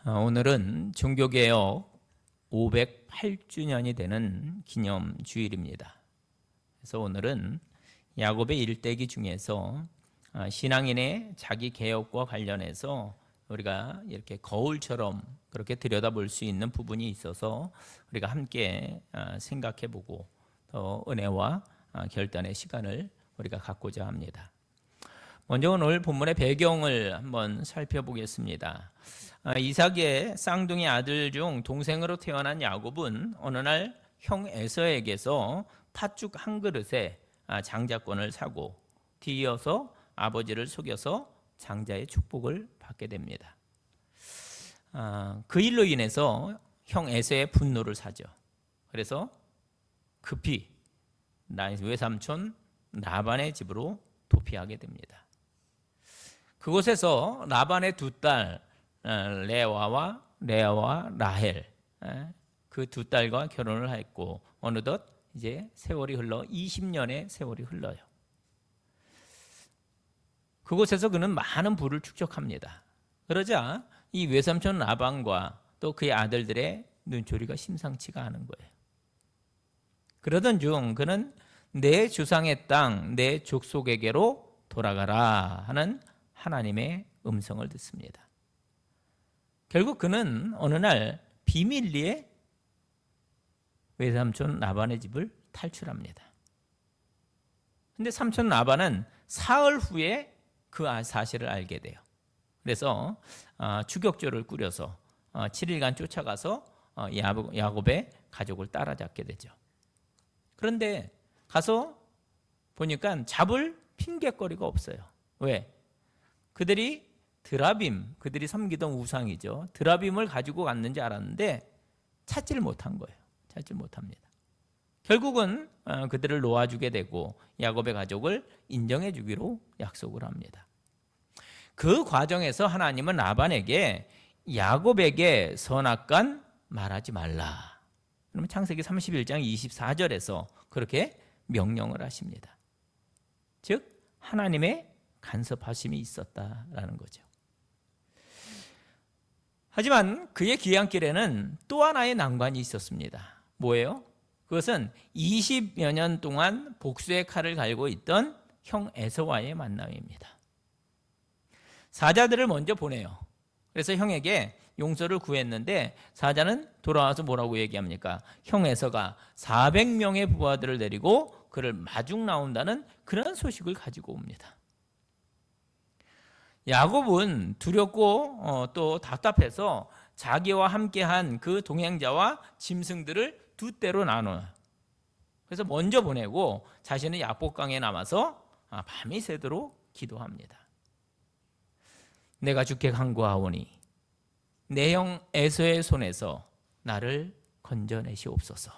오늘은 종교개혁 508주년이 되는 기념주일입니다. 그래서 오늘은 야곱의 일대기 중에서 신앙인의 자기 개혁과 관련해서 우리가 이렇게 거울처럼 그렇게 들여다볼 수 있는 부분이 있어서 우리가 함께 생각해보고 더 은혜와 결단의 시간을 우리가 갖고자 합니다. 먼저 오늘 본문의 배경을 한번 살펴보겠습니다. 이삭의 쌍둥이 아들 중 동생으로 태어난 야곱은 어느 날 형 에서에게서 팥죽 한 그릇에 장자권을 사고 뒤이어서 아버지를 속여서 장자의 축복을 받게 됩니다. 그 일로 인해서 형 에서의 분노를 사죠. 그래서 급히 외삼촌 라반의 집으로 도피하게 됩니다. 그곳에서 라반의 두 딸 레아와 라헬 그 두 딸과 결혼을 했고 어느덧 이제 세월이 흘러 20년의 세월이 흘러요. 그곳에서 그는 많은 부를 축적합니다. 그러자 이 외삼촌 라반과 또 그의 아들들의 눈초리가 심상치가 않은 거예요. 그러던 중 그는 내 조상의 땅, 내 족속에게로 돌아가라 하는 하나님의 음성을 듣습니다. 결국 그는 어느 날 비밀리에 외삼촌 라반의 집을 탈출합니다. 그런데 삼촌 라반은 사흘 후에 그 사실을 알게 돼요. 그래서 추격조를 꾸려서 7일간 쫓아가서 야곱의 가족을 따라잡게 되죠. 그런데 가서 보니까 잡을 핑계거리가 없어요. 왜? 그들이 그들이 섬기던 우상이죠. 드라빔을 가지고 갔는지 알았는데 찾지를 못한 거예요. 찾지 못합니다. 결국은 그들을 놓아주게 되고 야곱의 가족을 인정해 주기로 약속을 합니다. 그 과정에서 하나님은 라반에게 야곱에게 선악간 말하지 말라. 그러면 창세기 31장 24절에서 그렇게 명령을 하십니다. 즉 하나님의 간섭하심이 있었다라는 거죠. 하지만 그의 귀향길에는 또 하나의 난관이 있었습니다. 뭐예요? 그것은 20여 년 동안 복수의 칼을 갈고 있던 형 에서와의 만남입니다. 사자들을 먼저 보내요. 그래서 형에게 용서를 구했는데 사자는 돌아와서 뭐라고 얘기합니까? 형 에서가 400명의 부하들을 데리고 그를 마중 나온다는 그런 소식을 가지고 옵니다. 야곱은 두렵고 또 답답해서 자기와 함께한 그 동행자와 짐승들을 두 떼로 나눠요. 그래서 먼저 보내고 자신은 야복강에 남아서 밤이 새도록 기도합니다. 내가 주께 간구하오니 내 형 에서의 손에서 나를 건져내시옵소서.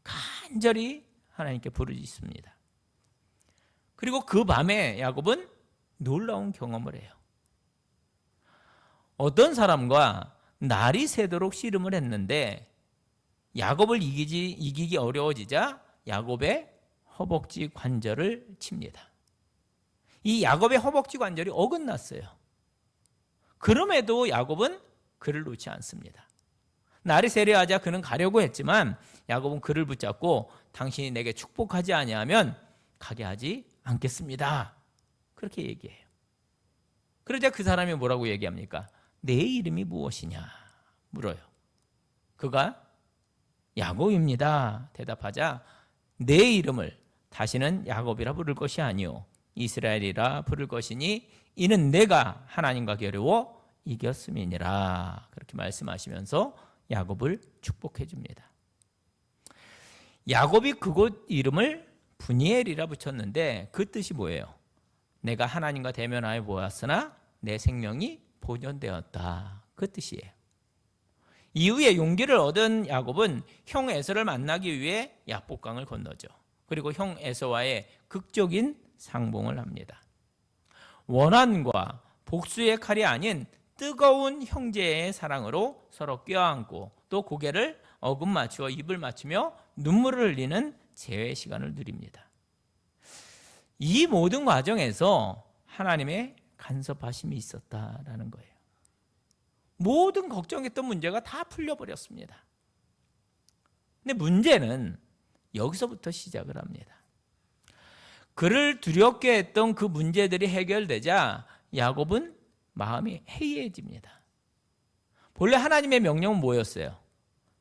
간절히 하나님께 부르짖습니다. 그리고 그 밤에 야곱은 놀라운 경험을 해요. 어떤 사람과 날이 새도록 씨름을 했는데 야곱을 이기기 어려워지자 야곱의 허벅지 관절을 칩니다. 이 야곱의 허벅지 관절이 어긋났어요. 그럼에도 야곱은 그를 놓지 않습니다. 날이 세려하자 그는 가려고 했지만 야곱은 그를 붙잡고 당신이 내게 축복하지 아니하면 가게 하지 않겠습니다. 그렇게 얘기해요. 그러자 그 사람이 뭐라고 얘기합니까? 내 이름이 무엇이냐 물어요. 그가 야곱입니다 대답하자 내 이름을 다시는 야곱이라 부를 것이 아니요 이스라엘이라 부를 것이니 이는 내가 하나님과 겨루어 이겼음이니라. 그렇게 말씀하시면서 야곱을 축복해 줍니다. 야곱이 그곳 이름을 브니엘이라 붙였는데 그 뜻이 뭐예요? 내가 하나님과 대면하여 보았으나 내 생명이 보존되었다. 그 뜻이에요. 이후에 용기를 얻은 야곱은 형 에서를 만나기 위해 야복강을 건너죠. 그리고 형 에서와의 극적인 상봉을 합니다. 원한과 복수의 칼이 아닌 뜨거운 형제의 사랑으로 서로 껴안고 또 고개를 어긋맞추어 입을 맞추며 눈물을 흘리는 재회 시간을 누립니다. 이 모든 과정에서 하나님의 간섭하심이 있었다라는 거예요. 모든 걱정했던 문제가 다 풀려버렸습니다. 근데 문제는 여기서부터 시작을 합니다. 그를 두렵게 했던 그 문제들이 해결되자 야곱은 마음이 해이해집니다. 본래 하나님의 명령은 뭐였어요?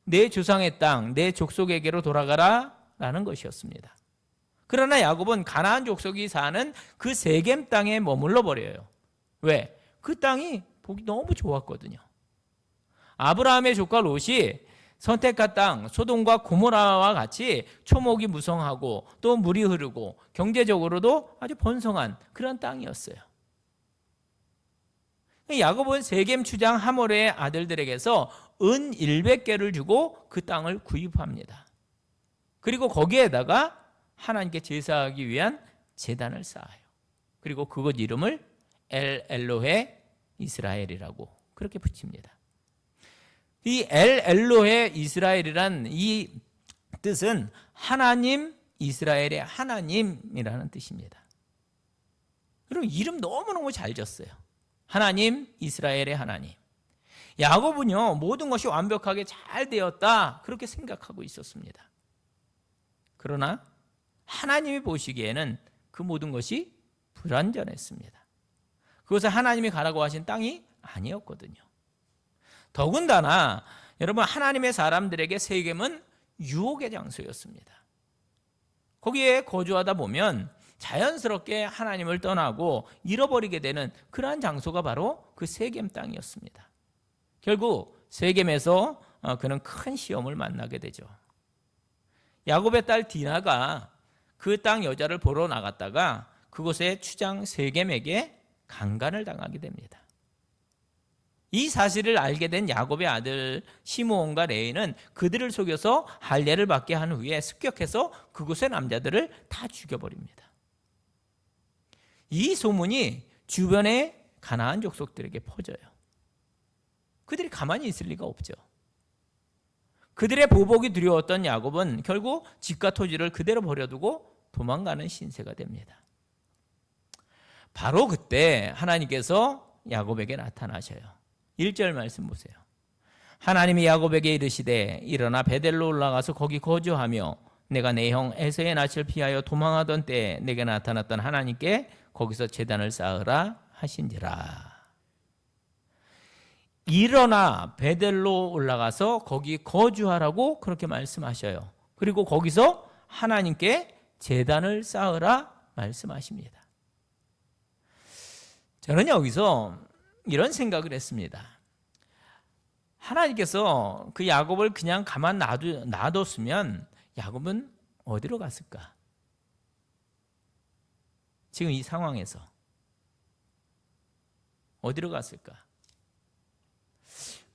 내 조상의 땅, 내 족속에게로 돌아가라 라는 것이었습니다. 그러나 야곱은 가나안 족속이 사는 그 세겜 땅에 머물러 버려요. 왜? 그 땅이 보기 너무 좋았거든요. 아브라함의 조카 롯이 선택한 땅, 소돔과 고모라와 같이 초목이 무성하고 또 물이 흐르고 경제적으로도 아주 번성한 그런 땅이었어요. 야곱은 세겜 추장 하몰의 아들들에게서 은 100개를 주고 그 땅을 구입합니다. 그리고 거기에다가 하나님께 제사하기 위한 제단을 쌓아요. 그리고 그것 이름을 엘로헤 이스라엘이라고 그렇게 붙입니다. 이 엘로헤 이스라엘이란 이 뜻은 하나님 이스라엘의 하나님이라는 뜻입니다. 그리고 이름 너무너무 잘 졌어요. 하나님 이스라엘의 하나님. 야곱은요 모든 것이 완벽하게 잘 되었다 그렇게 생각하고 있었습니다. 그러나 하나님이 보시기에는 그 모든 것이 불완전했습니다. 그것은 하나님이 가라고 하신 땅이 아니었거든요. 더군다나 여러분 하나님의 사람들에게 세겜은 유혹의 장소였습니다. 거기에 거주하다 보면 자연스럽게 하나님을 떠나고 잃어버리게 되는 그러한 장소가 바로 그 세겜 땅이었습니다. 결국 세겜에서 그는 큰 시험을 만나게 되죠. 야곱의 딸 디나가 그 땅 여자를 보러 나갔다가 그곳의 추장 세겜에게 강간을 당하게 됩니다. 이 사실을 알게 된 야곱의 아들 시므온과 레위는 그들을 속여서 할례를 받게 한 후에 습격해서 그곳의 남자들을 다 죽여버립니다. 이 소문이 주변의 가나안 족속들에게 퍼져요. 그들이 가만히 있을 리가 없죠. 그들의 보복이 두려웠던 야곱은 결국 집과 토지를 그대로 버려두고 도망가는 신세가 됩니다. 바로 그때 하나님께서 야곱에게 나타나셔요. 1절 말씀 보세요. 하나님이 야곱에게 이르시되 일어나 베델로 올라가서 거기 거주하며 내가 내 형 에서의 낯을 피하여 도망하던 때에 내게 나타났던 하나님께 거기서 제단을 쌓으라 하신지라. 일어나 베델로 올라가서 거기 거주하라고 그렇게 말씀하셔요. 그리고 거기서 하나님께 제단을 쌓으라 말씀하십니다. 저는 여기서 이런 생각을 했습니다. 하나님께서 그 야곱을 그냥 가만 놔뒀으면 야곱은 어디로 갔을까? 지금 이 상황에서 어디로 갔을까?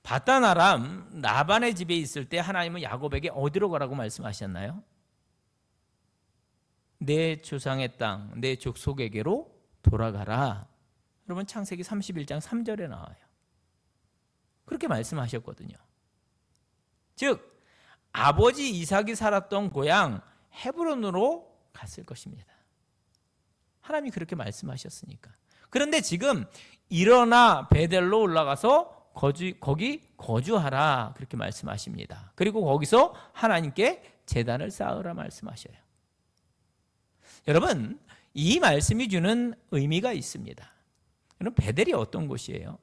바단 아람 라반의 집에 있을 때 하나님은 야곱에게 어디로 가라고 말씀하셨나요? 내 조상의 땅, 내 족속에게로 돌아가라. 여러분 창세기 31장 3절에 나와요. 그렇게 말씀하셨거든요. 즉 아버지 이삭이 살았던 고향 헤브론으로 갔을 것입니다. 하나님이 그렇게 말씀하셨으니까. 그런데 지금 일어나 베델로 올라가서 거기 거주하라 그렇게 말씀하십니다. 그리고 거기서 하나님께 제단을 쌓으라 말씀하셔요. 여러분 이 말씀이 주는 의미가 있습니다. 여러분 베델이 어떤 곳이에요?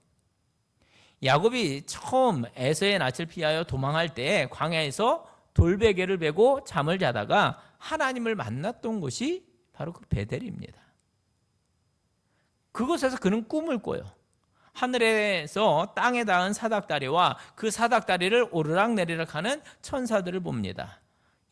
야곱이 처음 에서의 낯을 피하여 도망할 때 광야에서 돌베개를 베고 잠을 자다가 하나님을 만났던 곳이 바로 그 베델입니다. 그곳에서 그는 꿈을 꿔요. 하늘에서 땅에 닿은 사닥다리와 그 사닥다리를 오르락내리락 하는 천사들을 봅니다.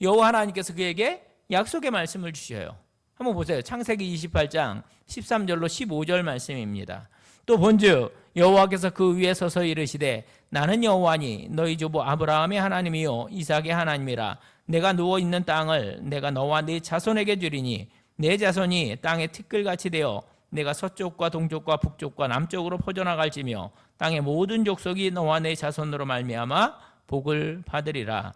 여호와 하나님께서 그에게 약속의 말씀을 주셔요. 한번 보세요. 창세기 28장 13절로 15절 말씀입니다. 또 본즉 여호와께서 그 위에 서서 이르시되 나는 여호와니 너희 조부 아브라함의 하나님이요 이삭의 하나님이라. 내가 누워있는 땅을 내가 너와 네 자손에게 주리니 내 자손이 땅의 티끌같이 되어 내가 서쪽과 동쪽과 북쪽과 남쪽으로 퍼져나갈지며 땅의 모든 족속이 너와 내 자손으로 말미암아 복을 받으리라.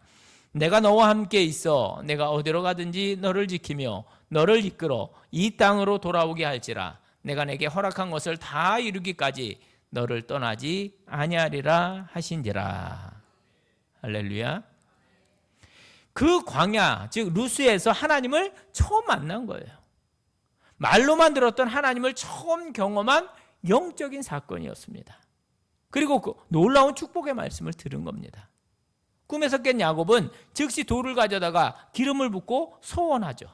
내가 너와 함께 있어 내가 어디로 가든지 너를 지키며 너를 이끌어 이 땅으로 돌아오게 할지라. 내가 내게 허락한 것을 다 이루기까지 너를 떠나지 아니하리라 하신지라. 할렐루야. 그 광야, 즉 루스에서 하나님을 처음 만난 거예요. 말로만 들었던 하나님을 처음 경험한 영적인 사건이었습니다. 그리고 그 놀라운 축복의 말씀을 들은 겁니다. 꿈에서 깬 야곱은 즉시 돌을 가져다가 기름을 붓고 소원하죠.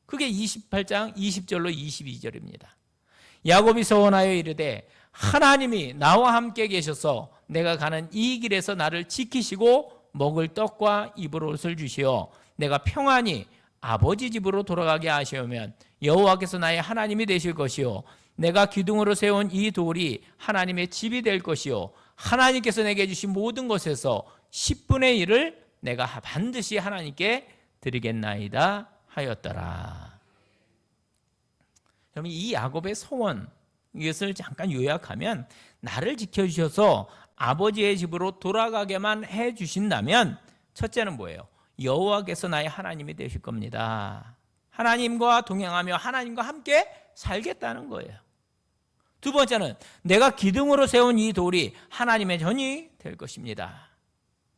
그게 28장 20절로 22절입니다. 야곱이 소원하여 이르되 하나님이 나와 함께 계셔서 내가 가는 이 길에서 나를 지키시고 먹을 떡과 입을 옷을 주시어 내가 평안히 아버지 집으로 돌아가게 하시오면 여호와께서 나의 하나님이 되실 것이요 내가 기둥으로 세운 이 돌이 하나님의 집이 될 것이요 하나님께서 내게 주신 모든 것에서 10분의 1을 내가 반드시 하나님께 드리겠나이다 하였더라. 그러면 이 야곱의 소원, 이것을 잠깐 요약하면 나를 지켜주셔서 아버지의 집으로 돌아가게만 해주신다면 첫째는 뭐예요? 여호와께서 나의 하나님이 되실 겁니다. 하나님과 동행하며 하나님과 함께 살겠다는 거예요. 두 번째는 내가 기둥으로 세운 이 돌이 하나님의 전이 될 것입니다.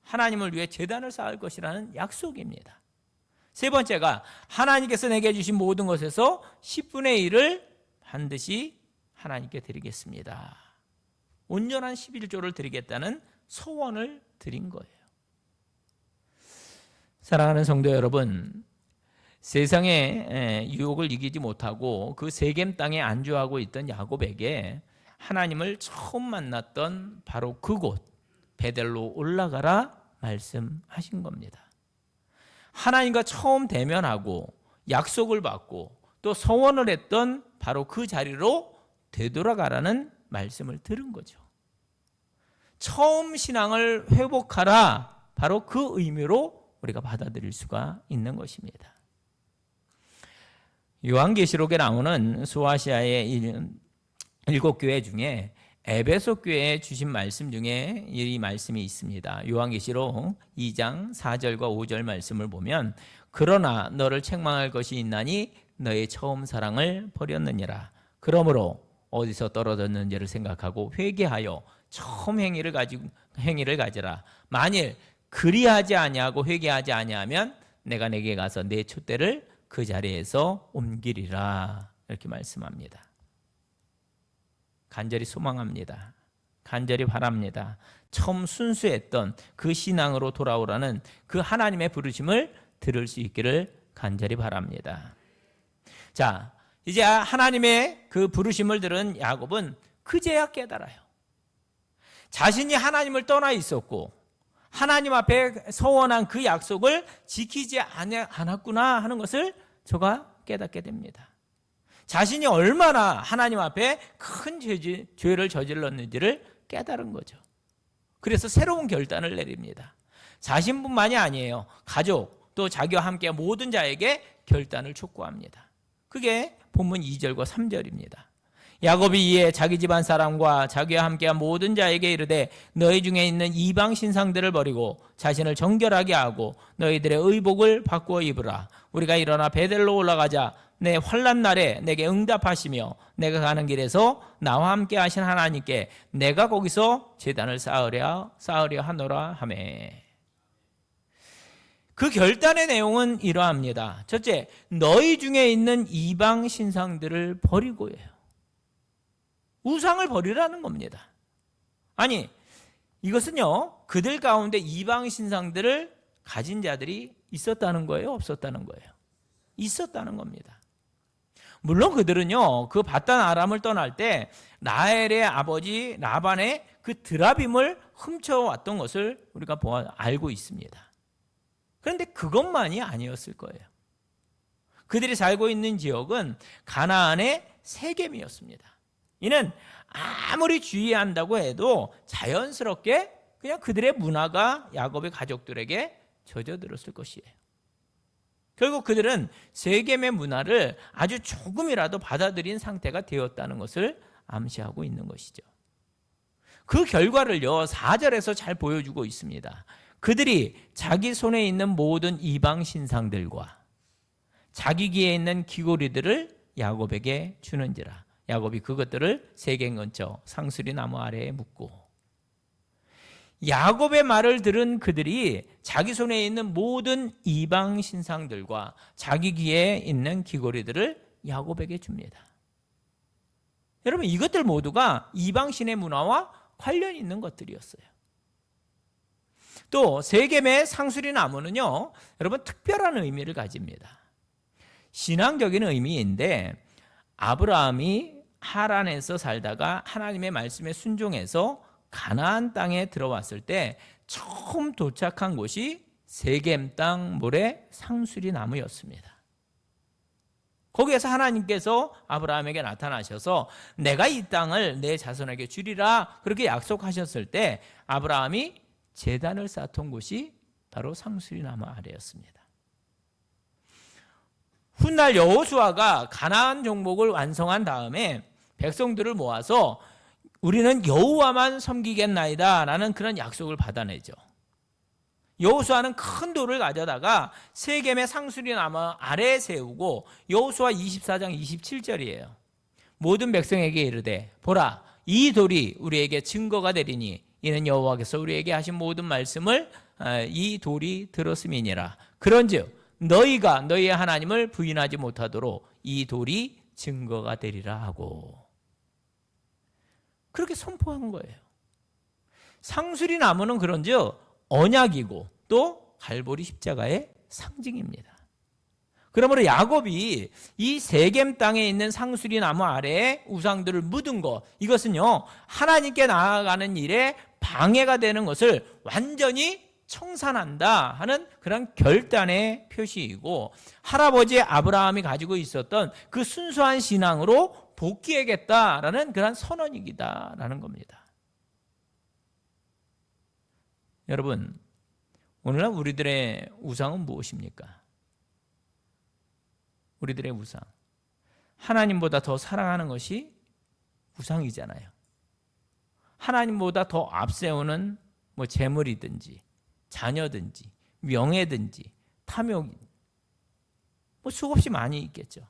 하나님을 위해 제단을 쌓을 것이라는 약속입니다. 세 번째가 하나님께서 내게 주신 모든 것에서 10분의 1을 반드시 하나님께 드리겠습니다. 온전한 11조를 드리겠다는 소원을 드린 거예요. 사랑하는 성도 여러분, 세상의 유혹을 이기지 못하고 그 세겜 땅에 안주하고 있던 야곱에게 하나님을 처음 만났던 바로 그곳 베델로 올라가라 말씀하신 겁니다. 하나님과 처음 대면하고 약속을 받고 또 서원을 했던 바로 그 자리로 되돌아가라는 말씀을 들은 거죠. 처음 신앙을 회복하라, 바로 그 의미로 우리가 받아들일 수가 있는 것입니다. 요한계시록에 나오는 소아시아의 7교회 중에 에베소 교회에 주신 말씀 중에 이 말씀이 있습니다. 요한계시록 2장 4절과 5절 말씀을 보면 그러나 너를 책망할 것이 있나니 너의 처음 사랑을 버렸느니라. 그러므로 어디서 떨어졌는지를 생각하고 회개하여 처음 행위를 가지라. 만일 그리하지 아니하고 회개하지 아니하면 내가 내게 가서 내 촛대를 그 자리에서 옮기리라. 이렇게 말씀합니다. 간절히 소망합니다. 간절히 바랍니다. 처음 순수했던 그 신앙으로 돌아오라는 그 하나님의 부르심을 들을 수 있기를 간절히 바랍니다. 자, 이제 하나님의 그 부르심을 들은 야곱은 그제야 깨달아요. 자신이 하나님을 떠나 있었고 하나님 앞에 서원한 그 약속을 지키지 않았구나 하는 것을 저가 깨닫게 됩니다. 자신이 얼마나 하나님 앞에 큰 죄를 저질렀는지를 깨달은 거죠. 그래서 새로운 결단을 내립니다. 자신뿐만이 아니에요. 가족 또 자기와 함께 모든 자에게 결단을 촉구합니다. 그게 본문 2절과 3절입니다. 야곱이 이에 자기 집안 사람과 자기와 함께한 모든 자에게 이르되 너희 중에 있는 이방 신상들을 버리고 자신을 정결하게 하고 너희들의 의복을 바꾸어 입으라. 우리가 일어나 베델로 올라가자. 내 환난 날에 내게 응답하시며 내가 가는 길에서 나와 함께 하신 하나님께 내가 거기서 제단을 쌓으려 하노라 하매. 그 결단의 내용은 이러합니다. 첫째, 너희 중에 있는 이방 신상들을 버리고예요. 우상을 버리라는 겁니다. 아니, 이것은요, 그들 가운데 이방 신상들을 가진 자들이 있었다는 거예요? 없었다는 거예요? 있었다는 겁니다. 물론 그들은요, 그 바단 아람을 떠날 때 라헬의 아버지 라반의 그 드라빔을 훔쳐왔던 것을 우리가 알고 있습니다. 그런데 그것만이 아니었을 거예요. 그들이 살고 있는 지역은 가나안의 세겜이었습니다. 이는 아무리 주의한다고 해도 자연스럽게 그냥 그들의 문화가 야곱의 가족들에게 젖어들었을 것이에요. 결국 그들은 세겜의 문화를 아주 조금이라도 받아들인 상태가 되었다는 것을 암시하고 있는 것이죠. 그 결과를요, 4절에서 잘 보여주고 있습니다. 그들이 자기 손에 있는 모든 이방 신상들과 자기 귀에 있는 귀고리들을 야곱에게 주는지라. 야곱이 그것들을 세겜 근처 상수리 나무 아래에 묻고, 야곱의 말을 들은 그들이 자기 손에 있는 모든 이방 신상들과 자기 귀에 있는 귀고리들을 야곱에게 줍니다. 여러분, 이것들 모두가 이방신의 문화와 관련이 있는 것들이었어요. 또 세겜의 상수리 나무는요, 여러분, 특별한 의미를 가집니다. 신앙적인 의미인데, 아브라함이 하란에서 살다가 하나님의 말씀에 순종해서 가나안 땅에 들어왔을 때 처음 도착한 곳이 세겜 땅 모래 상수리 나무였습니다. 거기에서 하나님께서 아브라함에게 나타나셔서 내가 이 땅을 내 자손에게 주리라 그렇게 약속하셨을 때 아브라함이 제단을 쌓던 곳이 바로 상수리 나무 아래였습니다. 훗날 여호수아가 가나안 정복을 완성한 다음에 백성들을 모아서 우리는 여호와만 섬기겠나이다 라는 그런 약속을 받아내죠. 여호수아는 큰 돌을 가져다가 세겜의 상수리 나무 아래에 세우고, 여호수아 24장 27절이에요. 모든 백성에게 이르되 보라, 이 돌이 우리에게 증거가 되리니 이는 여호와께서 우리에게 하신 모든 말씀을 이 돌이 들었음이니라. 그런즉 너희가 너희의 하나님을 부인하지 못하도록 이 돌이 증거가 되리라 하고, 그렇게 선포한 거예요. 상수리 나무는 그런즉 언약이고 또 갈보리 십자가의 상징입니다. 그러므로 야곱이 이 세겜 땅에 있는 상수리 나무 아래에 우상들을 묻은 것, 이것은요 하나님께 나아가는 일에 방해가 되는 것을 완전히 청산한다 하는 그런 결단의 표시이고, 할아버지 아브라함이 가지고 있었던 그 순수한 신앙으로 복귀하겠다라는 그런 선언이기다라는 겁니다. 여러분, 오늘날 우리들의 우상은 무엇입니까? 우리들의 우상, 하나님보다 더 사랑하는 것이 우상이잖아요. 하나님보다 더 앞세우는 재물이든지 자녀든지 명예든지 탐욕, 수없이 많이 있겠죠.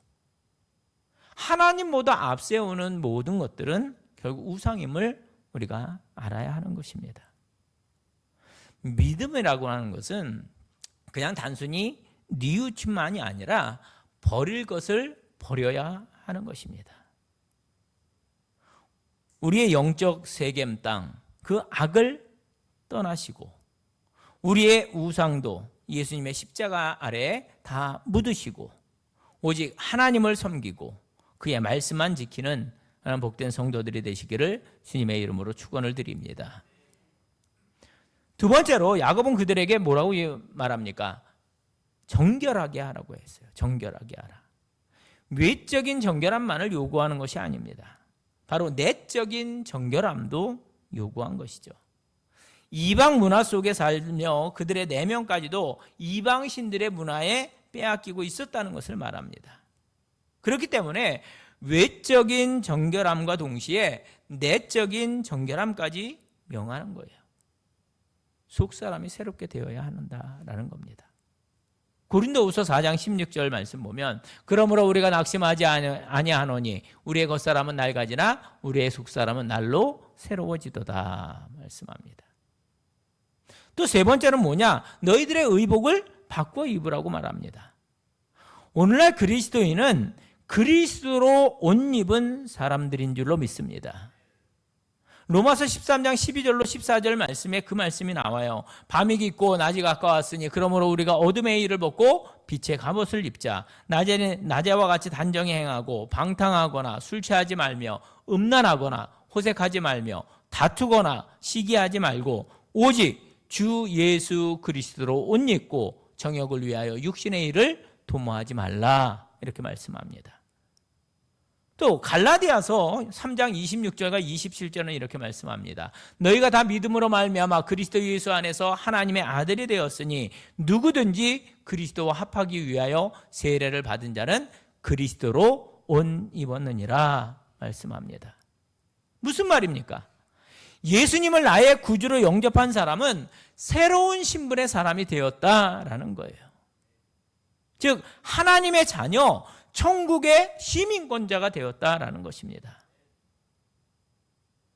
하나님보다 앞세우는 모든 것들은 결국 우상임을 우리가 알아야 하는 것입니다. 믿음이라고 하는 것은 그냥 단순히 뉘우침만이 아니라 버릴 것을 버려야 하는 것입니다. 우리의 영적 세겜 땅, 그 악을 떠나시고 우리의 우상도 예수님의 십자가 아래에 다 묻으시고 오직 하나님을 섬기고 그의 말씀만 지키는 복된 성도들이 되시기를 주님의 이름으로 축원을 드립니다. 두 번째로 야곱은 그들에게 뭐라고 말합니까? 정결하게 하라고 했어요. 정결하게 하라. 외적인 정결함만을 요구하는 것이 아닙니다. 바로 내적인 정결함도 요구한 것이죠. 이방 문화 속에 살며 그들의 내면까지도 이방 신들의 문화에 빼앗기고 있었다는 것을 말합니다. 그렇기 때문에 외적인 정결함과 동시에 내적인 정결함까지 명하는 거예요. 속사람이 새롭게 되어야 한다라는 겁니다. 고린도후서 4장 16절 말씀 보면 그러므로 우리가 낙심하지 아니하노니 우리의 겉사람은 낡아지나 우리의 속사람은 날로 새로워지도다 말씀합니다. 또 세 번째는 뭐냐? 너희들의 의복을 바꿔 입으라고 말합니다. 오늘날 그리스도인은 그리스도로 옷 입은 사람들인 줄로 믿습니다. 로마서 13장 12절로 14절 말씀에 그 말씀이 나와요. 밤이 깊고 낮이 가까웠으니 그러므로 우리가 어둠의 일을 벗고 빛의 갑옷을 입자. 낮에와 같이 단정히 행하고 방탕하거나 술 취하지 말며 음란하거나 호색하지 말며 다투거나 시기하지 말고 오직 주 예수 그리스도로 옷 입고 정욕을 위하여 육신의 일을 도모하지 말라 이렇게 말씀합니다. 또 갈라디아서 3장 26절과 27절은 이렇게 말씀합니다. 너희가 다 믿음으로 말미암아 그리스도 예수 안에서 하나님의 아들이 되었으니 누구든지 그리스도와 합하기 위하여 세례를 받은 자는 그리스도로 옷 입었느니라 말씀합니다. 무슨 말입니까? 예수님을 나의 구주로 영접한 사람은 새로운 신분의 사람이 되었다라는 거예요. 즉 하나님의 자녀, 천국의 시민권자가 되었다라는 것입니다.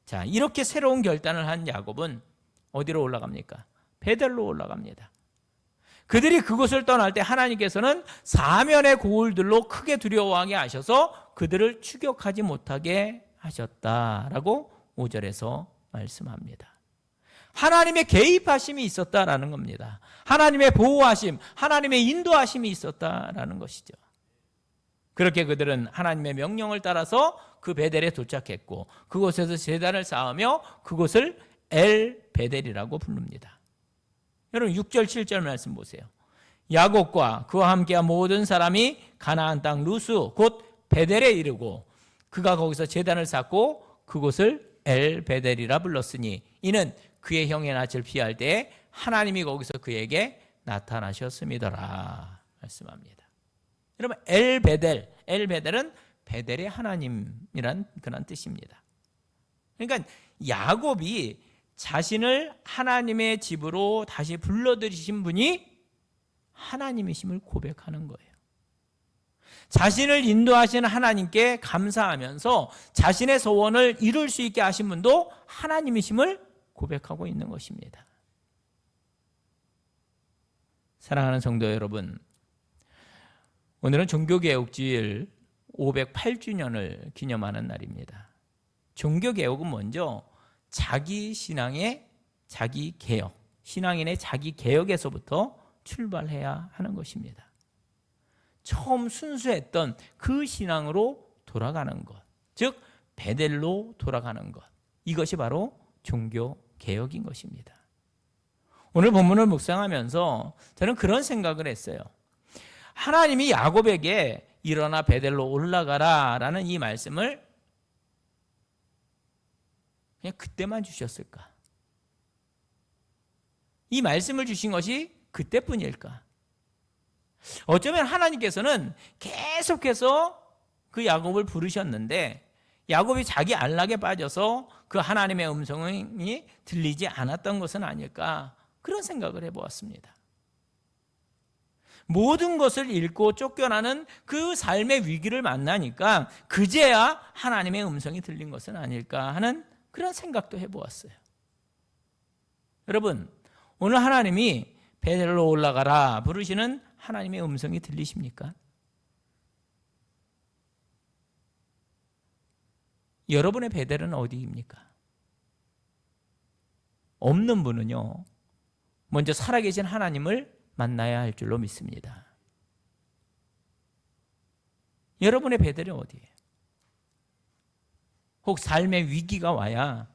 자, 이렇게 새로운 결단을 한 야곱은 어디로 올라갑니까? 베델로 올라갑니다. 그들이 그곳을 떠날 때 하나님께서는 사면의 고울들로 크게 두려워하게 하셔서 그들을 추격하지 못하게 하셨다라고 5절에서 말씀합니다. 하나님의 개입하심이 있었다라는 겁니다. 하나님의 보호하심, 하나님의 인도하심이 있었다라는 것이죠. 그렇게 그들은 하나님의 명령을 따라서 그 베델에 도착했고 그곳에서 제단을 쌓으며 그곳을 엘 베델이라고 부릅니다. 여러분 6절 7절 말씀 보세요. 야곱과 그와 함께한 모든 사람이 가나안 땅 루스 곧 베델에 이르고 그가 거기서 제단을 쌓고 그곳을 엘 베델이라 불렀으니 이는 그의 형의 낯을 피할 때에 하나님이 거기서 그에게 나타나셨음이더라 말씀합니다. 여러분 엘 베델은 베델의 하나님이란 그런 뜻입니다. 그러니까 야곱이 자신을 하나님의 집으로 다시 불러들이신 분이 하나님이심을 고백하는 거예요. 자신을 인도하시는 하나님께 감사하면서 자신의 소원을 이룰 수 있게 하신 분도 하나님이심을 고백하고 있는 것입니다. 사랑하는 성도 여러분, 오늘은 종교개혁주일 508주년을 기념하는 날입니다. 종교개혁은 먼저 자기 신앙의 자기 개혁, 신앙인의 자기 개혁에서부터 출발해야 하는 것입니다. 처음 순수했던 그 신앙으로 돌아가는 것, 즉 베델로 돌아가는 것, 이것이 바로 종교개혁인 것입니다. 오늘 본문을 묵상하면서 저는 그런 생각을 했어요. 하나님이 야곱에게 일어나 베델로 올라가라 라는 이 말씀을 그냥 그때만 주셨을까? 이 말씀을 주신 것이 그때뿐일까? 어쩌면 하나님께서는 계속해서 그 야곱을 부르셨는데 야곱이 자기 안락에 빠져서 그 하나님의 음성이 들리지 않았던 것은 아닐까? 그런 생각을 해보았습니다. 모든 것을 잃고 쫓겨나는 그 삶의 위기를 만나니까 그제야 하나님의 음성이 들린 것은 아닐까 하는 그런 생각도 해보았어요. 여러분, 오늘 하나님이 베델로 올라가라 부르시는 하나님의 음성이 들리십니까? 여러분의 베델은 어디입니까? 없는 분은요, 먼저 살아계신 하나님을 만나야 할 줄로 믿습니다. 여러분의 베델은 어디예요? 혹 삶의 위기가 와야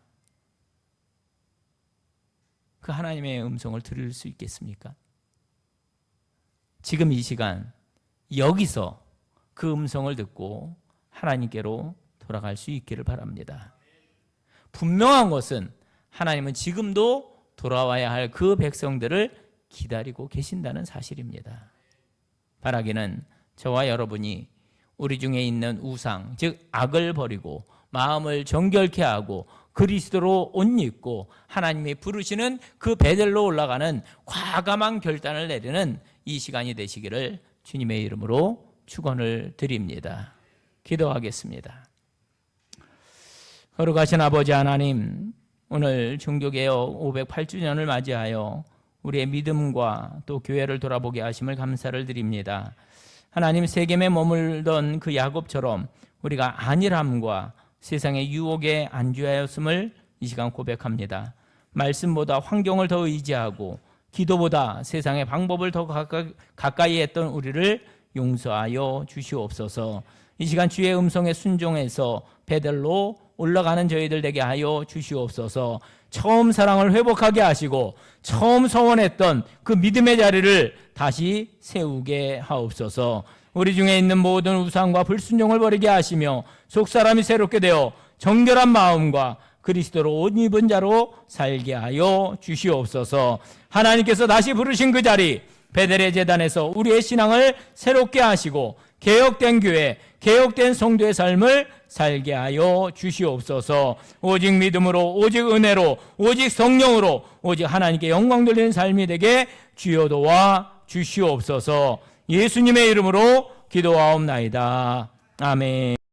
그 하나님의 음성을 들을 수 있겠습니까? 지금 이 시간 여기서 그 음성을 듣고 하나님께로 돌아갈 수 있기를 바랍니다. 분명한 것은 하나님은 지금도 돌아와야 할 그 백성들을 기다리고 계신다는 사실입니다. 바라기는 저와 여러분이 우리 중에 있는 우상, 즉 악을 버리고 마음을 정결케 하고 그리스도로 옷 입고 하나님이 부르시는 그 베델로 올라가는 과감한 결단을 내리는 이 시간이 되시기를 주님의 이름으로 축원을 드립니다. 기도하겠습니다. 거룩하신 아버지 하나님, 오늘 종교개혁 508주년을 맞이하여 우리의 믿음과 또 교회를 돌아보게 하심을 감사를 드립니다. 하나님, 세겜에 머물던 그 야곱처럼 우리가 안일함과 세상의 유혹에 안주하였음을 이 시간 고백합니다. 말씀보다 환경을 더 의지하고 기도보다 세상의 방법을 더 가까이 했던 우리를 용서하여 주시옵소서. 이 시간 주의 음성에 순종해서 베델로 올라가는 저희들 되게 하여 주시옵소서. 처음 사랑을 회복하게 하시고 처음 서원했던 그 믿음의 자리를 다시 세우게 하옵소서. 우리 중에 있는 모든 우상과 불순종을 버리게 하시며 속사람이 새롭게 되어 정결한 마음과 그리스도로 옷 입은 자로 살게 하여 주시옵소서. 하나님께서 다시 부르신 그 자리 베델의 제단에서 우리의 신앙을 새롭게 하시고 개혁된 교회, 개혁된 성도의 삶을 살게 하여 주시옵소서. 오직 믿음으로, 오직 은혜로, 오직 성령으로, 오직 하나님께 영광 돌리는 삶이 되게 주여 도와 주시옵소서. 예수님의 이름으로 기도하옵나이다. 아멘.